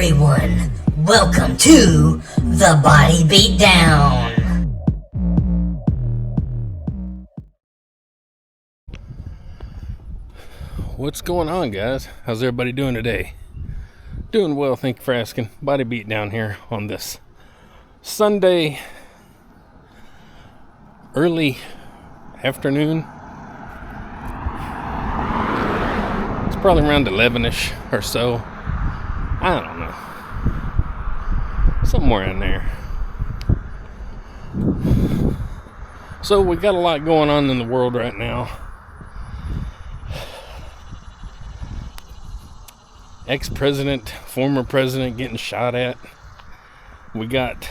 everyone, welcome to the Body Beatdown. What's going on, guys? How's everybody doing today? Doing well, thank you for asking. Body Beatdown here on this Sunday early afternoon. It's probably around 11ish or so. I don't know. Somewhere in there. So we got a lot going on in the world right now. Ex-president, former president getting shot at. We got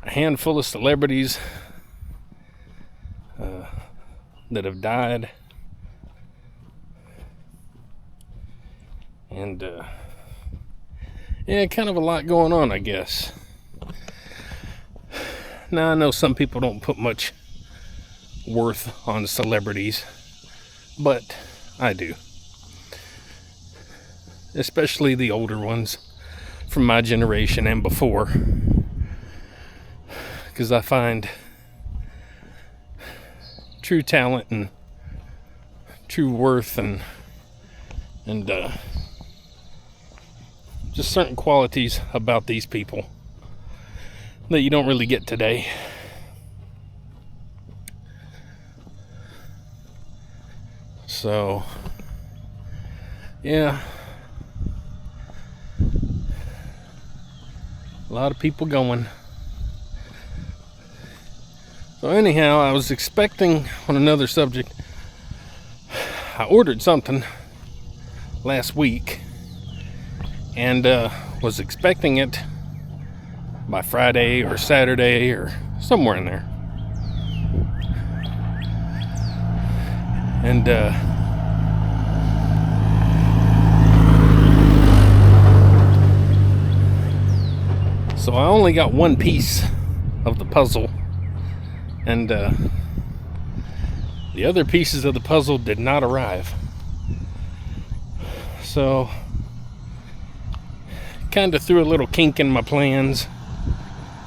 a handful of celebrities that have died. And, kind of a lot going on, I guess. Now, I know some people don't put much worth on celebrities, but I do. Especially the older ones from my generation and before. Because I find true talent and true worth and just certain qualities about these people that you don't really get today. So, yeah. A lot of people going. So anyhow, I was expecting, on another subject, I ordered something last week and was expecting it by Friday or Saturday or somewhere in there. And so I only got one piece of the puzzle, and the other pieces of the puzzle did not arrive. So kind of threw a little kink in my plans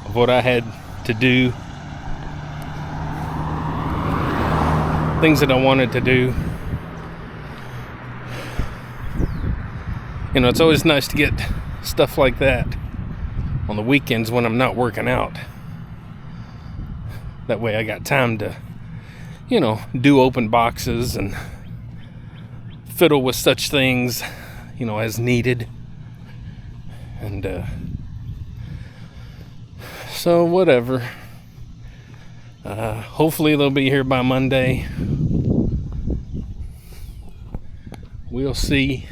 of what I had to do, things that I wanted to do. You know, it's always nice to get stuff like that on the weekends when I'm not working out. That way I got time to, do open boxes and fiddle with such things, as needed. And so whatever. Hopefully they'll be here by Monday. We'll see.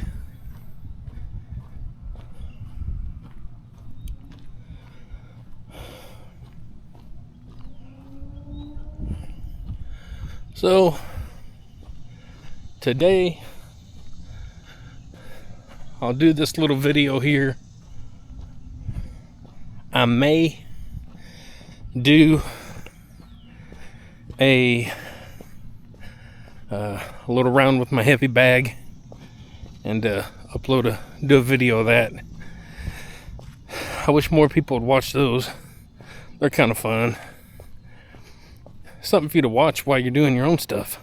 So, today, I'll do this little video here. I may do a little round with my heavy bag and do a video of that. I wish more people would watch those. They're kind of fun. Something for you to watch while you're doing your own stuff.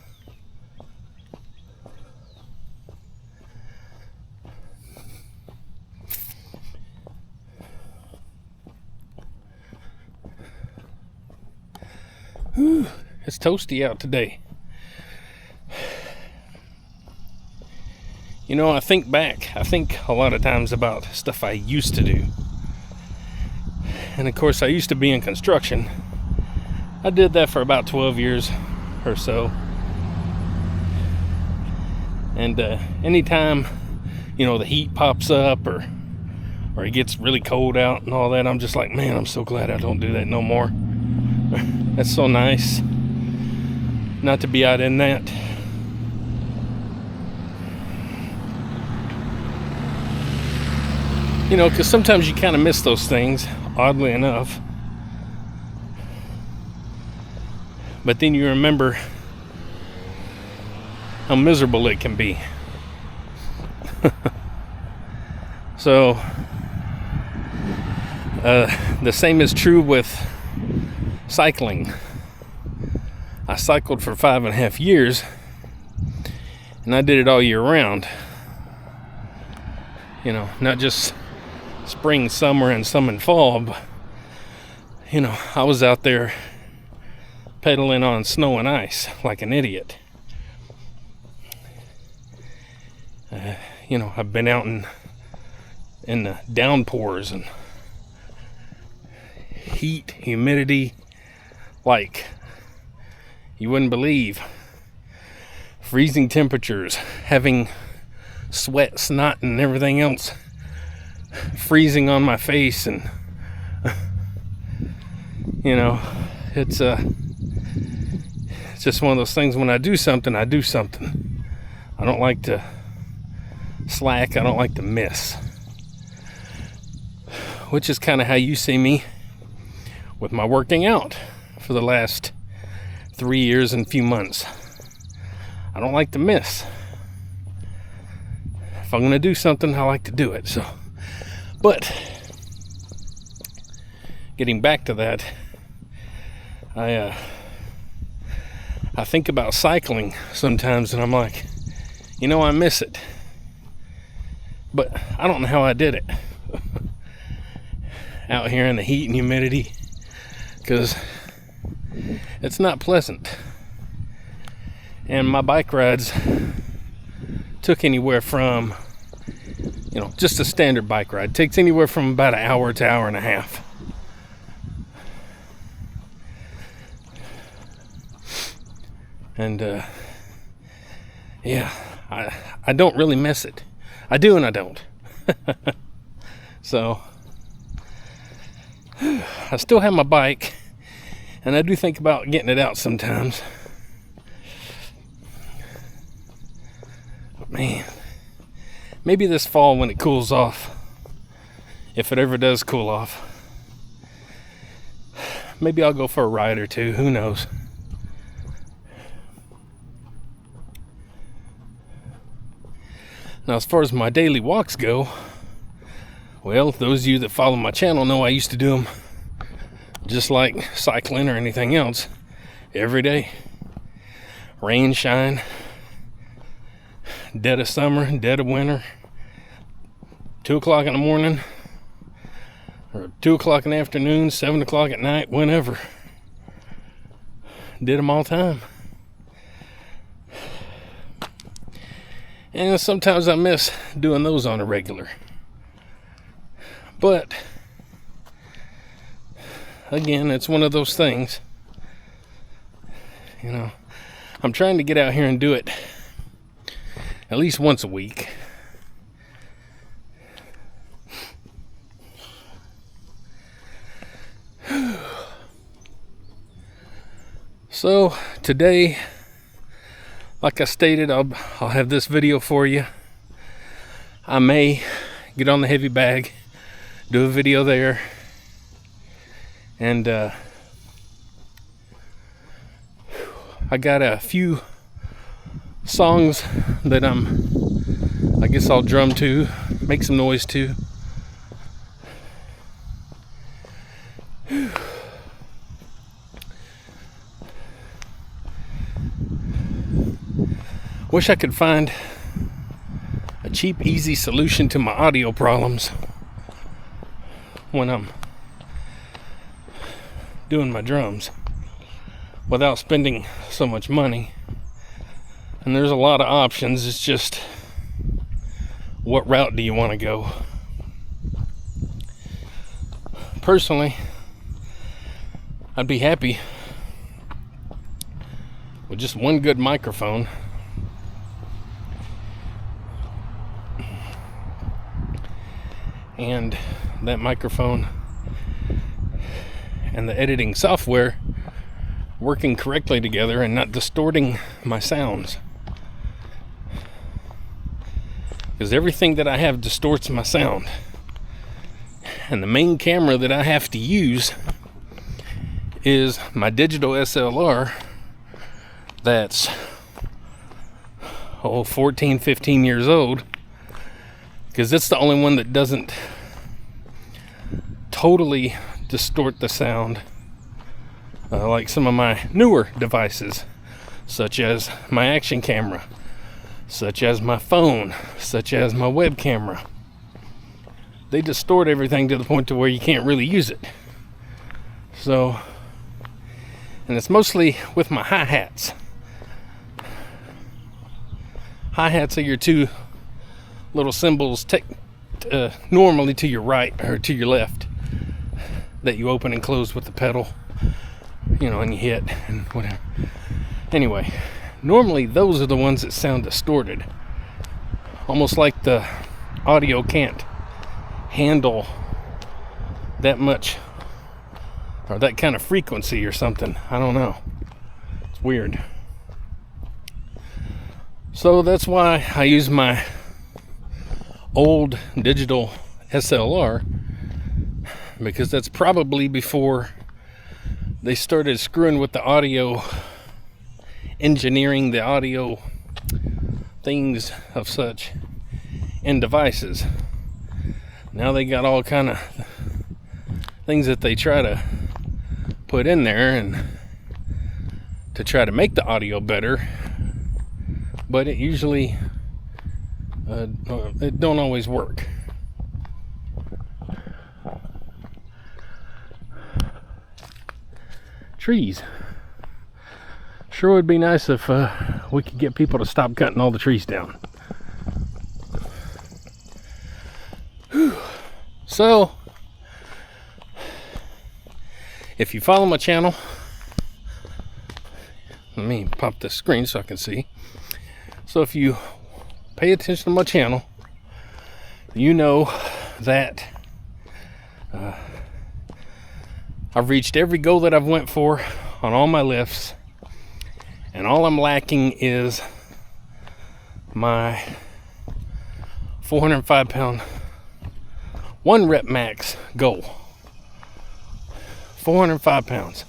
Whew, it's toasty out today. I think a lot of times about stuff I used to do. And of course, I used to be in construction. I did that for about 12 years or so. And anytime, the heat pops up or it gets really cold out and all that, I'm just like, man, I'm so glad I don't do that no more. That's so nice not to be out in that. Because sometimes you kind of miss those things, oddly enough. But then you remember how miserable it can be. So the same is true with cycling. I cycled for 5.5 years, and I did it all year round. You know, not just spring, summer, and some in fall, but, you know, I was out there pedaling on snow and ice like an idiot. You know, I've been out in the downpours and heat, humidity, like you wouldn't believe. Freezing temperatures, having sweat, snot, and everything else freezing on my face, and you know, it's just one of those things. When I do something, I do something. I don't like to slack. I don't like to miss, which is kind of how you see me with my working out for the last 3 years and few months. I don't like to miss. If I'm going to do something, I like to do it. So, but getting back to that, I think about cycling sometimes, and I'm like, you know, I miss it, but I don't know how I did it out here in the heat and humidity, because it's not pleasant. And my bike rides took anywhere from, you know, just a standard bike ride takes anywhere from about an hour to hour and a half. And yeah, I don't really miss it. I do and I don't. So I still have my bike, and I do think about getting it out sometimes. But man, maybe this fall when it cools off, if it ever does cool off, maybe I'll go for a ride or two. Who knows? Now, as far as my daily walks go, well, those of you that follow my channel know I used to do them just like cycling or anything else, every day. Rain, shine, dead of summer, dead of winter, 2 o'clock in the morning, or 2 o'clock in the afternoon, 7 o'clock at night, whenever. Did them all the time. And sometimes I miss doing those on a regular. But again, it's one of those things. You know, I'm trying to get out here and do it at least once a week. So today, like I stated, I'll have this video for you. I may get on the heavy bag, do a video there, and I got a few songs that I guess I'll drum to, make some noise to. Wish I could find a cheap, easy solution to my audio problems when I'm doing my drums without spending so much money. And there's a lot of options. It's just, what route do you want to go? Personally, I'd be happy with just one good microphone. And that microphone and the editing software working correctly together and not distorting my sounds. Because everything that I have distorts my sound. And the main camera that I have to use is my digital SLR that's 14, 15 years old. because it's the only one that doesn't totally distort the sound like some of my newer devices, such as my action camera, such as my phone, such as my web camera. They distort everything to the point to where you can't really use it. So, and it's mostly with my hi-hats. Hi-hats are your two little cymbals normally to your right or to your left that you open and close with the pedal, and you hit and whatever. Anyway, normally those are the ones that sound distorted, almost like the audio can't handle that much or that kind of frequency or something. I don't know. It's weird. So that's why I use my old digital SLR, because that's probably before they started screwing with the audio engineering, the audio things of such in devices. Now they got all kind of things that they try to put in there and to try to make the audio better, but it usually it don't always work. Trees. Sure would be nice if we could get people to stop cutting all the trees down. Whew. So, if you follow my channel, let me pop the screen so I can see. So if you pay attention to my channel, you know that I've reached every goal that I've went for on all my lifts, and all I'm lacking is my 405 pound 1 rep max goal. 405 pounds.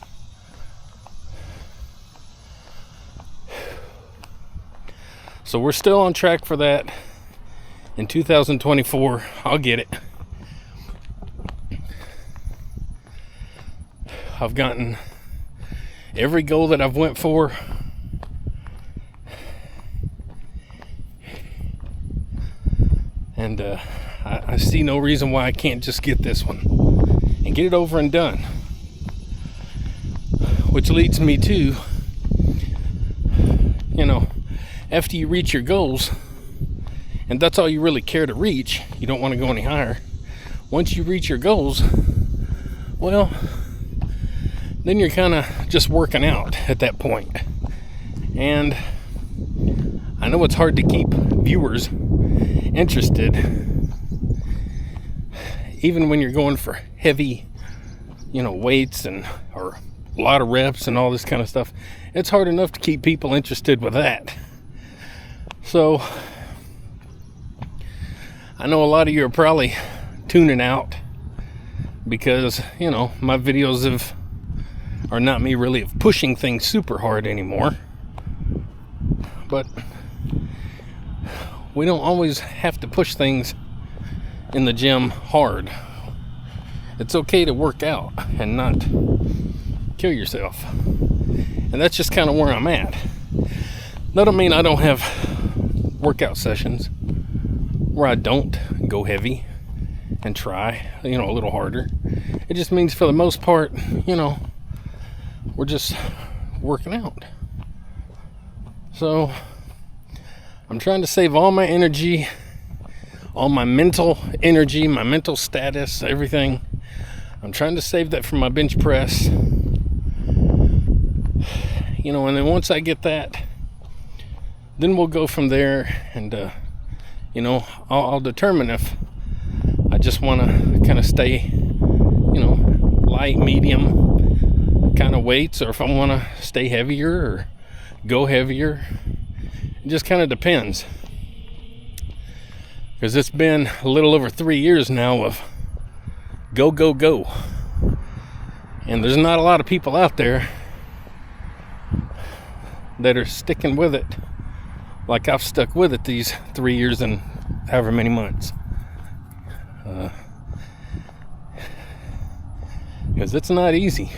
So we're still on track for that. In 2024, I'll get it. I've gotten every goal that I've went for. And I see no reason why I can't just get this one and get it over and done. Which leads me to, after you reach your goals, and that's all you really care to reach, you don't want to go any higher. Once you reach your goals, well, then you're kind of just working out at that point. And I know it's hard to keep viewers interested, even when you're going for heavy, weights or a lot of reps and all this kind of stuff. It's hard enough to keep people interested with that. So I know a lot of you are probably tuning out because, my videos are not me really of pushing things super hard anymore. But we don't always have to push things in the gym hard. It's okay to work out and not kill yourself. And that's just kind of where I'm at. That don't mean I don't have workout sessions where I don't go heavy and try, a little harder. It just means for the most part, we're just working out. So I'm trying to save all my energy, all my mental energy, my mental status, everything. I'm trying to save that for my bench press. And then once I get that, then we'll go from there, and I'll determine if I just want to kind of stay light, medium kind of weights, or if I want to stay heavier or go heavier. It just kind of depends, because it's been a little over 3 years now of go, and there's not a lot of people out there that are sticking with it like I've stuck with it these 3 years and however many months. Because it's not easy.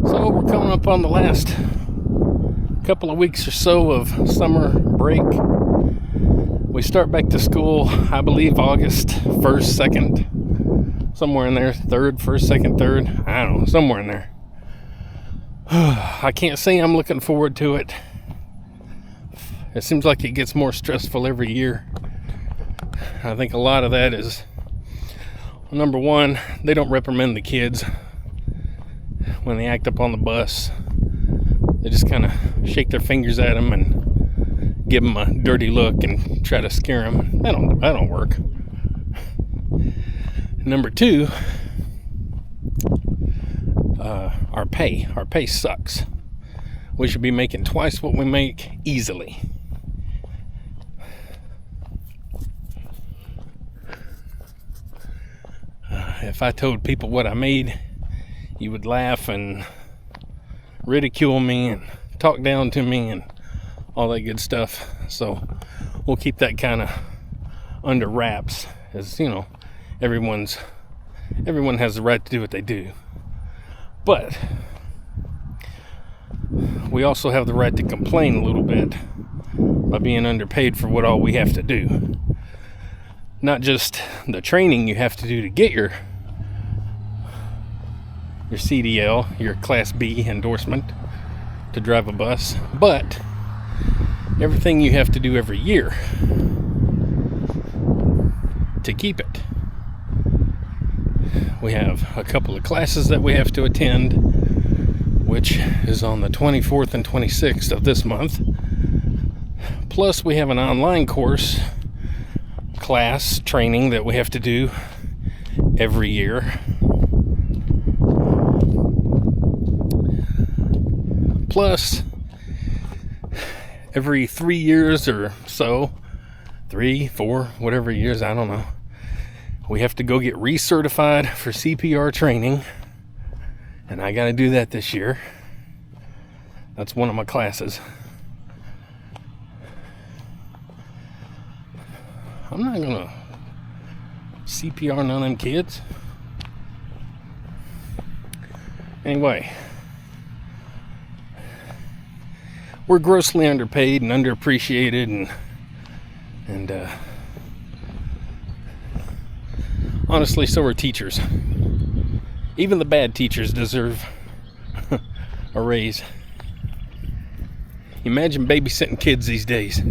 So we're coming up on the last couple of weeks or so of summer break. We start back to school, I believe, August 1st, 2nd, somewhere in there, 3rd, 1st, 2nd, 3rd, I don't know, somewhere in there. I can't say I'm looking forward to it. It seems like it gets more stressful every year. I think a lot of that is, number one, they don't reprimand the kids when they act up on the bus. They just kind of shake their fingers at them and give them a dirty look and try to scare them. That don't work. Number two, our pay sucks. We should be making twice what we make easily. If I told people what I made, you would laugh and ridicule me and talk down to me and all that good stuff. So we'll keep that kind of under wraps, as you know, everyone has the right to do what they do. But we also have the right to complain a little bit by being underpaid for what all we have to do. Not just the training you have to do to get your CDL, your Class B endorsement to drive a bus, but everything you have to do every year to keep it. We have a couple of classes that we have to attend, which is on the 24th and 26th of this month. Plus we have an online course class training that we have to do every year. Plus, every 3 years or so, 3, 4, whatever years, I don't know, we have to go get recertified for CPR training, and I got to do that this year. That's one of my classes. I'm not gonna CPR none of them kids. Anyway, we're grossly underpaid and underappreciated, and honestly, so are teachers. Even the bad teachers deserve a raise. Imagine babysitting kids these days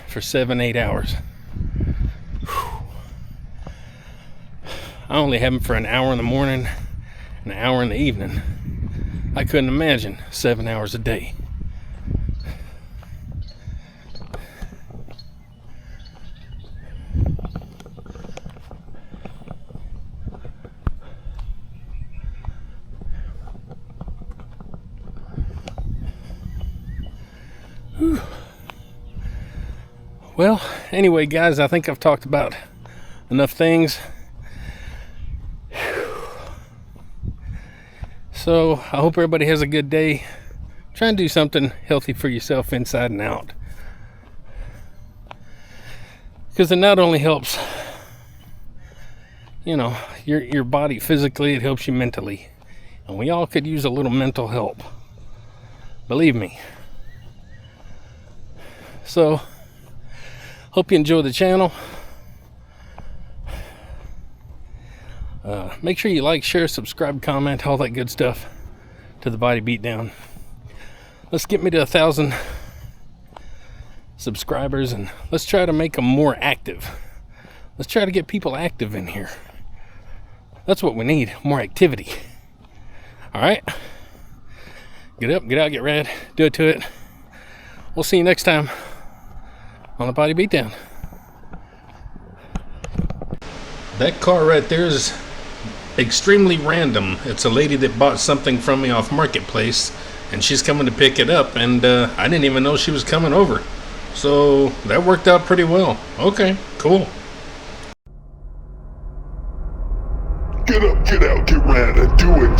for 7-8 hours. Whew. I only have them for an hour in the morning and an hour in the evening. I couldn't imagine 7 hours a day. Whew. Well, anyway, guys, I think I've talked about enough things. So I hope everybody has a good day. Try and do something healthy for yourself inside and out, because it not only helps, you know, your body physically, it helps you mentally, and we all could use a little mental help, believe me. So hope you enjoy the channel. Make sure you like, share, subscribe, comment, all that good stuff to the Body Beatdown. Let's get me to 1,000 subscribers, and let's try to make them more active. Let's try to get people active in here. That's what we need, more activity. All right? Get up, get out, get rad, do it to it. We'll see you next time on the Body Beatdown. That car right there is extremely random. It's a lady that bought something from me off Marketplace, and she's coming to pick it up, and I didn't even know she was coming over. So that worked out pretty well. Okay, cool. Get up, get out, get round, and do it,